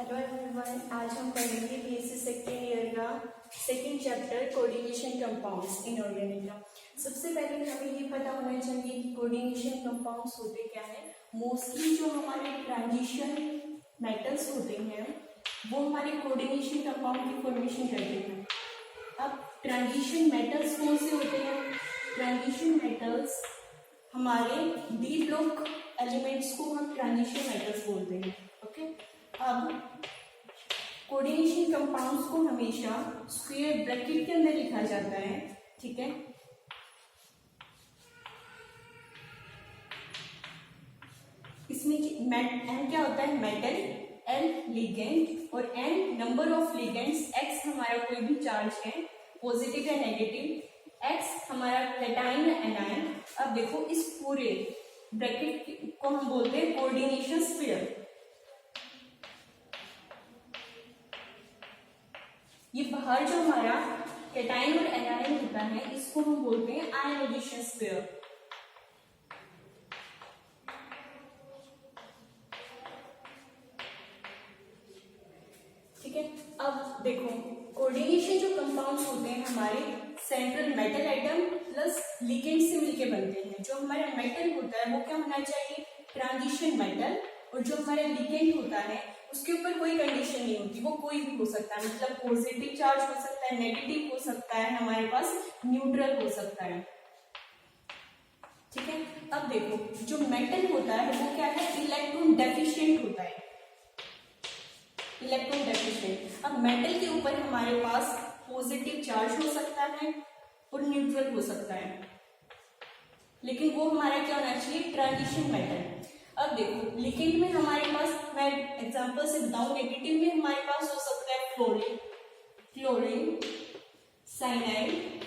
Hello everyone, आज हम पढ़ेंगे बीएससी सेकेंड ईयर का second chapter coordination compounds inorganic का। सबसे पहले हमें ये पता होना चाहिए कि कोऑर्डिनेशन कंपाउंड्स होते क्या है। मोस्टली जो हमारे ट्रांजिशन मेटल्स होते हैं वो हमारे कोऑर्डिनेशन कंपाउंड की फॉर्मेशन करते हैं। अब ट्रांजिशन मेटल्स कौन से होते हैं? ट्रांजिशन मेटल्स हमारे डी ब्लॉक एलिमेंट्स को हम ट्रांजिशन मेटल्स बोलते हैं। ओके, अब कोऑर्डिनेशन कंपाउंड्स को हमेशा स्क्वायर ब्रैकेट के अंदर लिखा जाता है। ठीक है, इसमें एम क्या होता है? मेटल, एल लिगेंड और N number of ligands, X हमारा कोई भी चार्ज है पॉजिटिव या नेगेटिव, एक्स हमारा कैटाइन या एनायन। अब देखो इस पूरे ब्रैकेट को हम बोलते हैं कोऑर्डिनेशन स्फीयर। ये बाहर जो हमारा कैटाइन और एनायन होता है इसको हम बोलते हैं आयनाइजेशन स्फीयर। ठीक है, अब देखो कोऑर्डिनेशन जो कंपाउंड्स होते हैं हमारे central metal atom plus ligand से मिलके बनते हैं। जो हमारा मेटल होता है वो क्या होना चाहिए? ट्रांजिशन मेटल, और जो हमारा लिगेंड होता है उसके ऊपर कोई कंडीशन नहीं होती, वो कोई भी हो सकता है, मतलब पॉजिटिव चार्ज हो सकता है, नेगेटिव हो सकता है, हमारे पास न्यूट्रल हो सकता है। ठीक है, अब देखो जो मेटल होता है वो क्या है? इलेक्ट्रॉन डेफिशिएंट होता है, इलेक्ट्रॉन डेफिशिएंट। अब मेटल के ऊपर हमारे पास पॉजिटिव चार्ज हो सकता है और न्यूट्रल हो सकता है, लेकिन वो हमारा क्या होना चाहिए? Transition metal. अब देखो लिगेंड में हमारे पास, मैं एग्जांपल से बताऊं, नेगेटिव में हमारे पास हो सकता है फ्लोरीन, क्लोरीन, साइनाइड।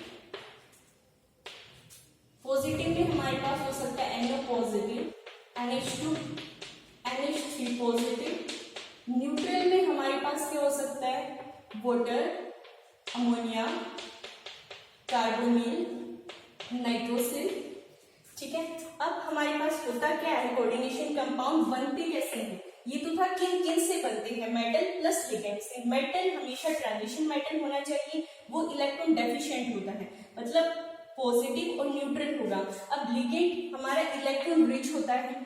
पॉजिटिव में हमारे पास हो सकता है NO positive, NH2, NH3 positive. Neutral में हमारे पास क्या हो सकता है? Water, ammonia, carbonyl, nitrosyl. ठीक है, अब हमारे पास होता क्या है? कोऑर्डिनेशन कंपाउंड बनते कैसे हैं? ये तो था किन किन से बनते हैं? मेटल प्लस लिगेंड से। मेटल हमेशा ट्रांजिशन मेटल होना चाहिए, वो इलेक्ट्रॉन डेफिशिएंट होता है, मतलब पॉजिटिव और न्यूट्रल होगा। अब लिगेंड हमारा इलेक्ट्रॉन रिच होता है,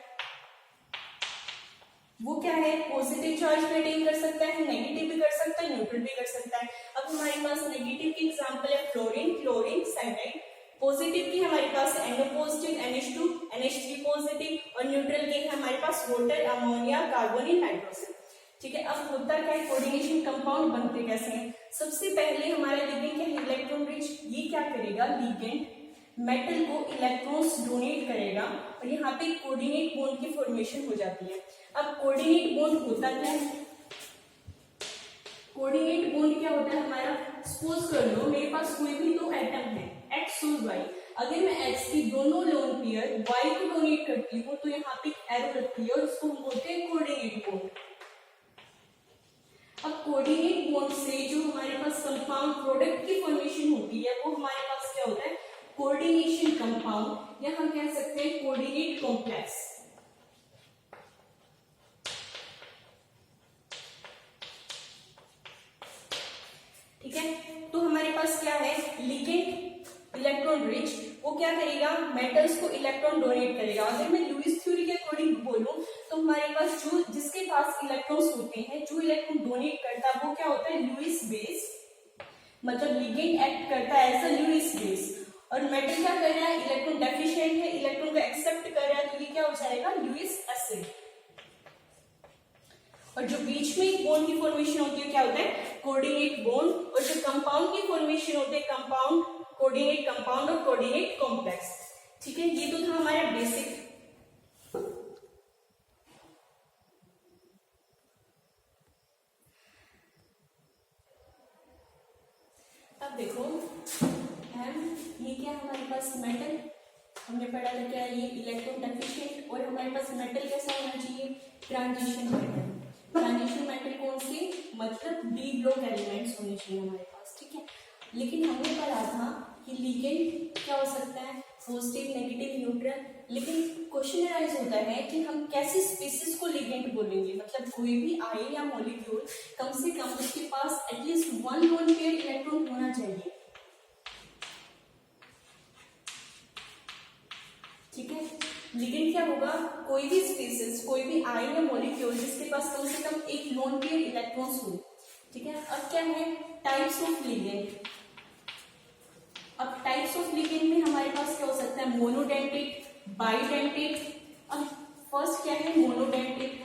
वो क्या है? पॉजिटिव चार्ज मेंटेन कर सकता है, नेगेटिव भी कर सकता है, न्यूट्रल भी कर सकता है। अब हमारे पास नेगेटिव की एग्जांपल है फ्लोरीन, क्लोरीन, साइनाइड। पॉजिटिव की हमारे पास NO positive, NH2, NH3 positive, और न्यूट्रल के हमारे पास वाटर, अमोनिया, कार्बोनिल, नाइट्रोजन। ठीक है, अब होता क्या है? कोऑर्डिनेशन कंपाउंड बनते कैसे हैं? सबसे पहले हमारा लिगेंड क्या है? Electron rich. ये क्या करेगा? लिगेंड मेटल को इलेक्ट्रॉन्स डोनेट करेगा और यहाँ पे कोऑर्डिनेट बॉन्ड की फॉर्मेशन हो जाती है। अब कोऑर्डिनेट बॉन्ड होता क्या है? कोऑर्डिनेट बॉन्ड क्या होता है हमारा? सपोज कर लो मेरे पास कोई भी दो एटम है एक्स और वाई, अगर मैं एक्स की दोनों लोन पेयर वाई को डोनेट करती हूँ तो यहाँ पे एरो लगती है और उसको हम बोलते हैं कोऑर्डिनेट बॉन्ड। अब कोऑर्डिनेट बॉन्ड से जो हमारे पास कंपाउंड प्रोडक्ट की फॉर्मेशन होती है वो हमारे पास क्या होता है? कोऑर्डिनेशन कंपाउंड, या हम कह सकते हैं कोऑर्डिनेट कॉम्प्लेक्स। ठीक है, तो हमारे पास क्या है? लिगेंड इलेक्ट्रॉन रिच, वो क्या करेगा? मेटल्स को इलेक्ट्रॉन डोनेट करेगा। अगर मैं लुईस थ्योरी के अकॉर्डिंग बोलूं तो हमारे पास जो जिसके पास इलेक्ट्रॉन्स होते हैं, जो इलेक्ट्रॉन डोनेट करता है वो क्या होता है? लुईस बेस, मतलब लिगेंड एक्ट करता है एज अ लुईस बेस, और मेटल क्या कर रहा है? इलेक्ट्रॉन डेफिशिएंट है, इलेक्ट्रॉन को एक्सेप्ट कर रहा है, तो ये क्या हो जाएगा? Lewis acid. और जो बीच में एक बॉन्ड की फॉर्मेशन होती है क्या होता है? Coordinate bond. और जो कंपाउंड की फॉर्मेशन होते हैं कंपाउंड, कोऑर्डिनेट कंपाउंड और कोऑर्डिनेट कॉम्प्लेक्स। ठीक है, ये तो था हमारा बेसिक। अब देखो ये क्या हमारे पास? मेटल, हमने पढ़ा था क्या? ये इलेक्ट्रॉन डेफिशिएंट, और हमारे पास मेटल कैसा होना चाहिए? Transition metal. ट्रांजिशन मेटल कौन सी? मतलब डी ब्लॉक एलिमेंट्स होने चाहिए हमारे पास। ठीक है, लेकिन हमने पढ़ा था कि लिगेंड क्या हो सकता है? Positive, negative, neutral. लेकिन क्वेश्चन अराइज होता है कि हम कैसे स्पीसीज को लिगेंड बोलेंगे, मतलब कोई भी आयन या मॉलिक्यूल कम से कम उसके पास at least one lone pair electron होना चाहिए, ठीक है। लिगेंड क्या होगा, कोई भी स्पीसीज, कोई भी आयन या मॉलिक्यूल जिसके पास कम से कम एक लोन पेयर इलेक्ट्रॉन्स हो, ठीक है। अब क्या है, टाइप्स ऑफ लिगेंड। अब टाइप्स ऑफ लिगेंड में हमारे पास क्या हो सकता है, मोनोडेंटिक, बाइडेंटिक। अब फर्स्ट क्या है, मोनोडेंटिक।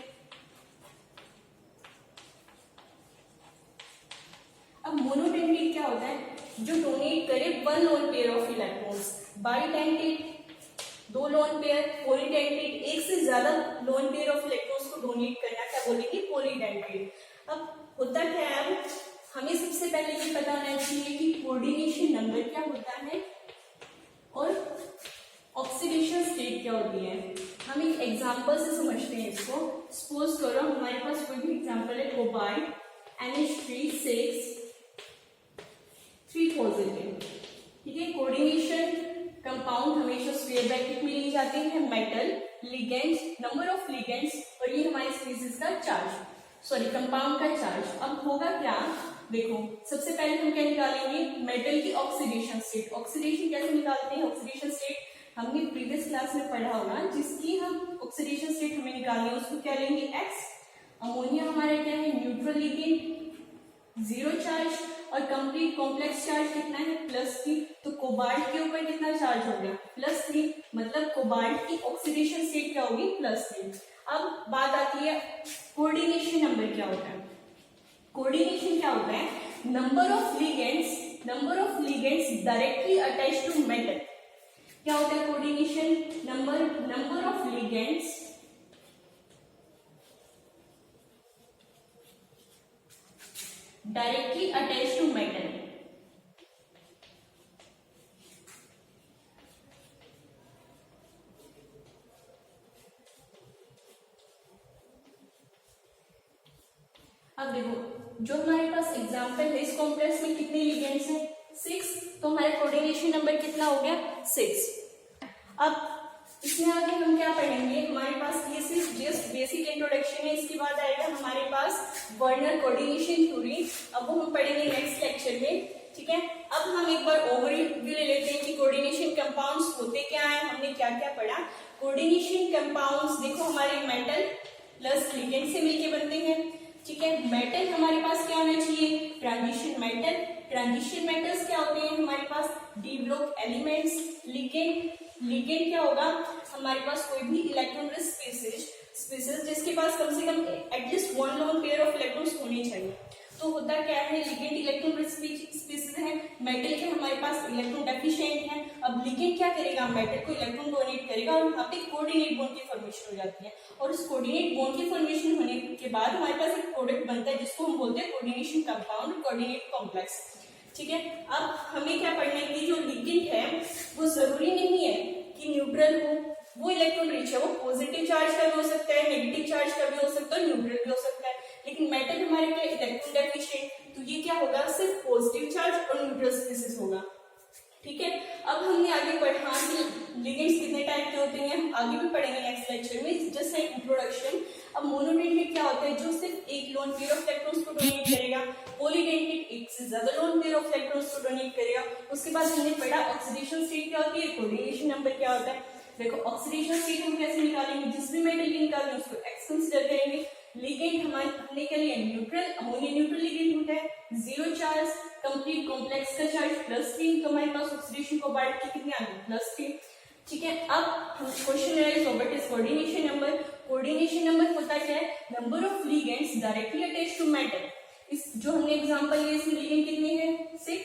अब मोनोडेंटिक क्या होता है, जो डोनेट करे one lone pair of electrons. Bidentate दो लोन पेयर। पॉलीडेंटिक एक से ज्यादा लोन पेयर ऑफ इलेक्ट्रॉन्स को डोनेट करना, क्या बोलेंगे, पॉलीडेंटिक। अब होता क्या है, अब हमें सबसे पहले ये पता होना चाहिए कि कोऑर्डिनेशन नंबर क्या होता है और ऑक्सीडेशन स्टेट क्या होती है। हम एक एग्जांपल से समझते हैं इसको। सपोज करो हमारे पास कोई भी एग्जांपल है, कोबाल्ट NH3 3 पॉजिटिव, ठीक है। कोऑर्डिनेशन कंपाउंड हमेशा स्क्वायर ब्रैकेट में ली जाती है, metal, ligands, number of ligands, और ये हमारे स्पीसीज का चार्ज, सॉरी कंपाउंड का चार्ज। अब होगा क्या, देखो सबसे पहले हम क्या निकालेंगे, मेटल की ऑक्सीडेशन स्टेट। ऑक्सीडेशन कैसे निकालते हैं, ऑक्सीडेशन स्टेट हमने प्रीवियस क्लास में पढ़ा होगा, जिसकी हम ऑक्सीडेशन स्टेट हमें निकालनी है उसको क्या लेंगे, X। अमोनिया हमारा क्या है, न्यूट्रल लिगेंड, जीरो चार्ज, और कंप्लीट कॉम्प्लेक्स चार्ज कितना है, +3। तो कोबाल्ट के ऊपर कितना चार्ज हो गया, +3, मतलब कोबाल्ट की ऑक्सीडेशन स्टेट क्या होगी, +3। अब बात आती है कोऑर्डिनेशन नंबर क्या होता है। कोऑर्डिनेशन क्या होता है, number of ligands directly attach to metal. क्या होता है coordination number of ligands directly attach to metal. अब देखो जो हमारे पास एग्जांपल है, इस कॉम्प्लेक्स में कितने लिगेंड्स हैं, 6। तो हमारा कोऑर्डिनेशन नंबर कितना हो गया, 6। अब इसमें आगे हम क्या पढ़ेंगे, हमारे पास ये सिर्फ जस्ट बेसिक इंट्रोडक्शन है। इसके बाद आएगा हमारे पास वर्नर कोऑर्डिनेशन थ्योरी, अब वो हम पढ़ेंगे नेक्स्ट लेक्चर में, ठीक है। अब हम एक बार ओवरव्यू ले लेते हैं कि कोऑर्डिनेशन कंपाउंड्स होते क्या है, हमने क्या क्या पढ़ा। कोऑर्डिनेशन कंपाउंड्स देखो हमारे मेटल प्लस लिगेंड से मिलके बनते हैं, ठीक है। मेटल हमारे पास क्या होना चाहिए, ट्रांजिशन मेटल। ट्रांजिशन मेटल्स क्या होते हैं हमारे पास, डी ब्लॉक एलिमेंट्स। लिगेंड क्या होगा, हमारे पास कोई भी इलेक्ट्रॉन रिच स्पीसीज जिसके पास कम से कम at least one lone pair of electrons होने चाहिए। तो होता क्या है, लिगेंड इलेक्ट्रॉन रिच स्पीसीज है, मेटल के हमारे पास इलेक्ट्रॉन डेफिशिएंट है। अब लिगेंड क्या करेगा, मेटल को इलेक्ट्रॉन डोनेट करेगा और वहां पे कोऑर्डिनेट बॉन्ड की फॉर्मेशन हो जाती है, और उस कोऑर्डिनेट बॉन्ड की फॉर्मेशन होने के बाद हमारे पास एक प्रोडक्ट बनता है जिसको हम बोलते हैं कोऑर्डिनेशन कंपाउंड, कोऑर्डिनेट कॉम्प्लेक्स, ठीक है। अब हमें क्या पढ़ना है कि जो लिगेंड है वो जरूरी नहीं है कि न्यूट्रल हो, वो इलेक्ट्रॉन रिच है, वो पॉजिटिव चार्ज का भी हो सकता है, नेगेटिव चार्ज का भी हो सकता है, न्यूट्रल भी हो सकता है। लेकिन मेटल हमारे क्या इलेक्ट्रॉन डेफिशिएंट, तो ये क्या होगा, सिर्फ पॉजिटिव चार्ज और न्यूट्रल स्पीसीज होगा, ठीक है। अब हमने आगे पढ़ा कि लिगेंड्स कितने टाइप के होते हैं, हम आगे भी पढ़ेंगे नेक्स्ट लेक्चर में, जस्ट एक इंट्रोडक्शन। अब मोनोडेंटिक क्या होता है, जो सिर्फ एक लोन पेयर ऑफ इलेक्ट्रॉन्स को डोनेट करेगा। पॉलीडेंटिक एक से ज्यादा लोन पेयर ऑफ इलेक्ट्रॉन्स को डोनेट करेगा। उसके बाद हमने पढ़ा ऑक्सीडेशन स्टेट क्या होती है, कोऑर्डिनेशन नंबर क्या होता है। देखो ऑक्सीडेशन स्टेट हम कैसे निकालेंगे, जिस भी मेटल की निकालेंगे उसको X कंसीडर करेंगे। लिगेंड हमने के लिए न्यूट्रल, अमोनिया न्यूट्रल लिगेंड होता है, जीरो चार्ज, कंप्लीट कॉम्प्लेक्स का चार्ज +3। तो हमारे पास ऑक्सीडेशन कोबाल्ट की कितनी आ गई, +3, ठीक है। अब हम question raise what is coordination number. Coordination number होता क्या है, number of ligands directly attached to metal. इस जो हमने एग्जांपल लिया इसमें लिगेंड कितने हैं, 6,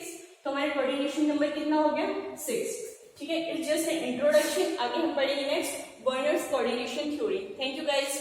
तो हमारा कोऑर्डिनेशन नंबर कितना हो गया, 6, ठीक है। It's just an introduction. आगे हम पढ़ेंगे next Werner's coordination theory. Thank you guys.